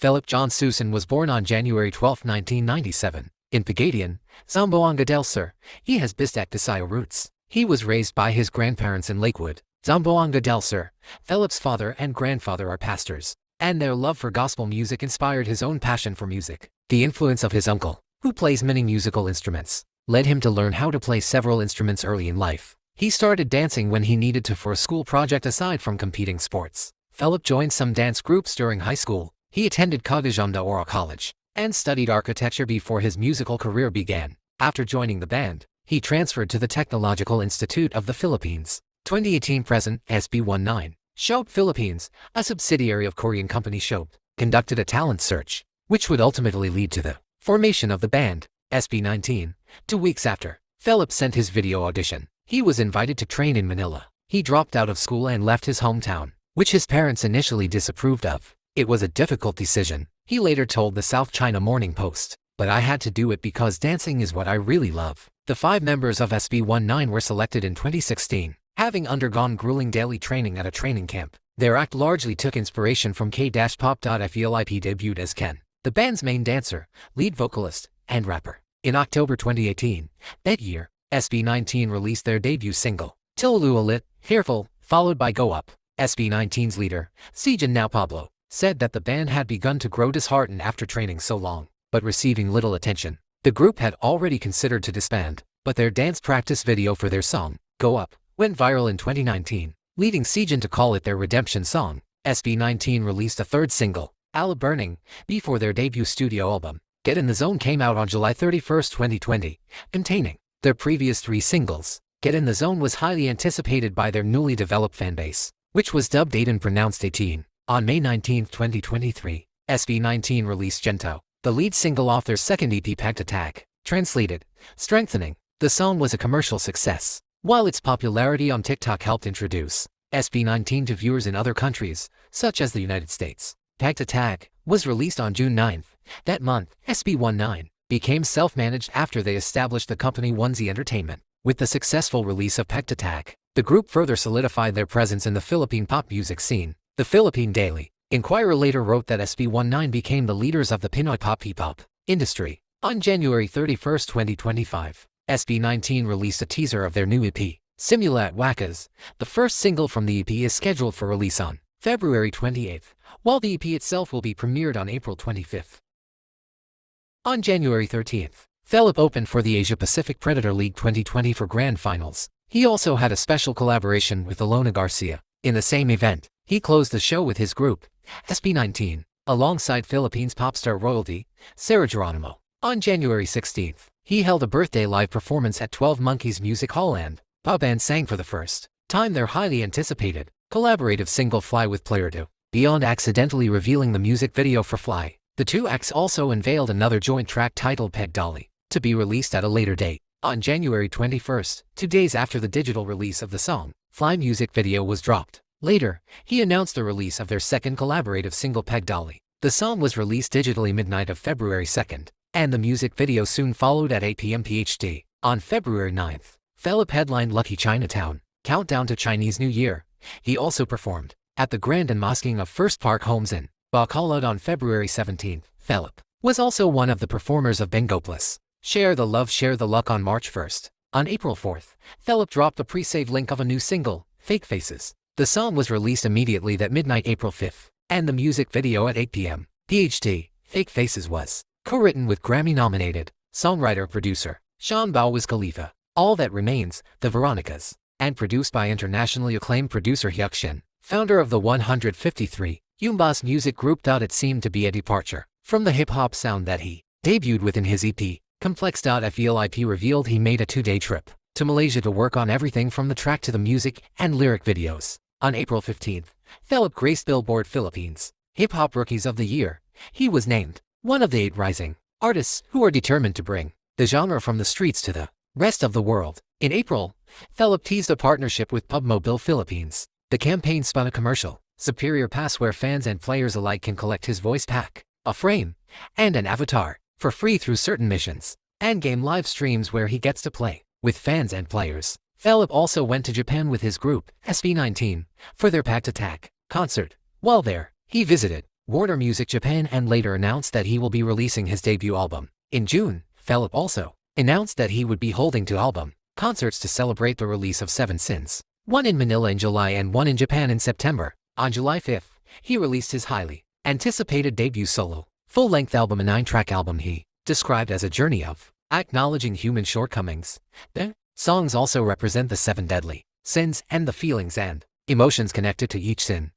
FELIP JHON SUSON was born on January 12, 1997, in Pagadian, Zamboanga del Sur. He has Bistak Bisaya roots. He was raised by his grandparents in Lakewood, Zamboanga del Sur. FELIP's father and grandfather are pastors, and their love for gospel music inspired his own passion for music. The influence of his uncle, who plays many musical instruments, led him to learn how to play several instruments early in life. He started dancing when he needed to for a school project aside from competing sports. FELIP joined some dance groups during high school. He attended Cagayan de Oro College and studied architecture before his musical career began. After joining the band, he transferred to the Technological Institute of the Philippines. 2018 present, SB19. SHOP Philippines, a subsidiary of Korean company SHOP, conducted a talent search, which would ultimately lead to the formation of the band, SB19. 2 weeks after, FELIP sent his video audition. He was invited to train in Manila. He dropped out of school and left his hometown, which his parents initially disapproved of. It was a difficult decision, he later told the South China Morning Post, but I had to do it because dancing is what I really love. The 5 members of SB19 were selected in 2016, having undergone grueling daily training at a training camp. Their act largely took inspiration from K-pop. FELIP debuted as Ken, the band's main dancer, lead vocalist, and rapper. In October 2018, that year, SB19 released their debut single, Tilulu Ulit, Careful, followed by Go Up. SB19's leader, Sejun Now Pablo, said that the band had begun to grow disheartened after training so long, but receiving little attention. The group had already considered to disband, but their dance practice video for their song, Go Up, went viral in 2019, leading Sejun to call it their redemption song. SB19 released a third single, Ala Burning, before their debut studio album, Get in the Zone, came out on July 31, 2020, containing their previous 3 singles. Get in the Zone was highly anticipated by their newly developed fanbase, which was dubbed 8 and pronounced 18. On May 19, 2023, SB19 released Gento, the lead single off their second EP Pact Attack. Translated, Strengthening. The song was a commercial success, while its popularity on TikTok helped introduce SB19 to viewers in other countries, such as the United States. Pact Attack was released on June 9. That month, SB19 became self-managed after they established the company Onesie Entertainment. With the successful release of Pact Attack, the group further solidified their presence in the Philippine pop music scene. The Philippine Daily Inquirer later wrote that SB19 became the leaders of the Pinoy pop hip-hop industry. On January 31, 2025, SB19 released a teaser of their new EP, Simula at Wakas. The first single from the EP is scheduled for release on February 28, while the EP itself will be premiered on April 25. On January 13, FELIP opened for the Asia-Pacific Predator League 2020 for Grand Finals. He also had a special collaboration with Ilona Garcia. In the same event, he closed the show with his group, SB19, alongside Philippines pop star royalty, Sarah Geronimo. On January 16, he held a birthday live performance at 12 Monkeys Music Hall and the band sang for the first time their highly anticipated collaborative single Fly with Player 2. Beyond accidentally revealing the music video for Fly, the two acts also unveiled another joint track titled Peg Dolly, to be released at a later date. On January 21, 2 days after the digital release of the song, Fly music video was dropped. Later, he announced the release of their second collaborative single Peg Dolly. The song was released digitally midnight of February 2, and the music video soon followed at 8 p.m. PHT. On February 9, FELIP headlined Lucky Chinatown, Countdown to Chinese New Year. He also performed at the Grand Unmasking of First Park Homes in Bacolod on February 17. FELIP was also one of the performers of Bingo Plus, Share the Love Share the Luck on March 1. On April 4, FELIP dropped a pre-save link of a new single, Fake Faces. The song was released immediately that midnight April 5, and the music video at 8 p.m. PHT. Fake Faces was co-written with Grammy-nominated songwriter-producer Sean Bao Wiz Khalifa. All That Remains, The Veronicas, and produced by internationally acclaimed producer Hyuk Shin, founder of the 153 Yumbas music group. It seemed to be a departure from the hip-hop sound that he debuted with in his EP, Complex. FELIP revealed he made a 2-day trip to Malaysia to work on everything from the track to the music and lyric videos. On April 15, FELIP graced Billboard Philippines Hip Hop Rookies of the Year. He was named one of the 8 rising artists who are determined to bring the genre from the streets to the rest of the world. In April, FELIP teased a partnership with PubMobile Philippines. The campaign spun a commercial, Superior Pass, where fans and players alike can collect his voice pack, a frame, and an avatar for free through certain missions and game live streams where he gets to play with fans and players. FELIP also went to Japan with his group, SB19, for their Pact Attack concert. While there, he visited Warner Music Japan and later announced that he will be releasing his debut album. In June, FELIP also announced that he would be holding 2 album concerts to celebrate the release of 7 Sins, one in Manila in July and one in Japan in September. On July 5th, he released his highly anticipated debut solo, full-length album, a 9-track album he described as a journey of acknowledging human shortcomings. The songs also represent the 7 deadly sins and the feelings and emotions connected to each sin.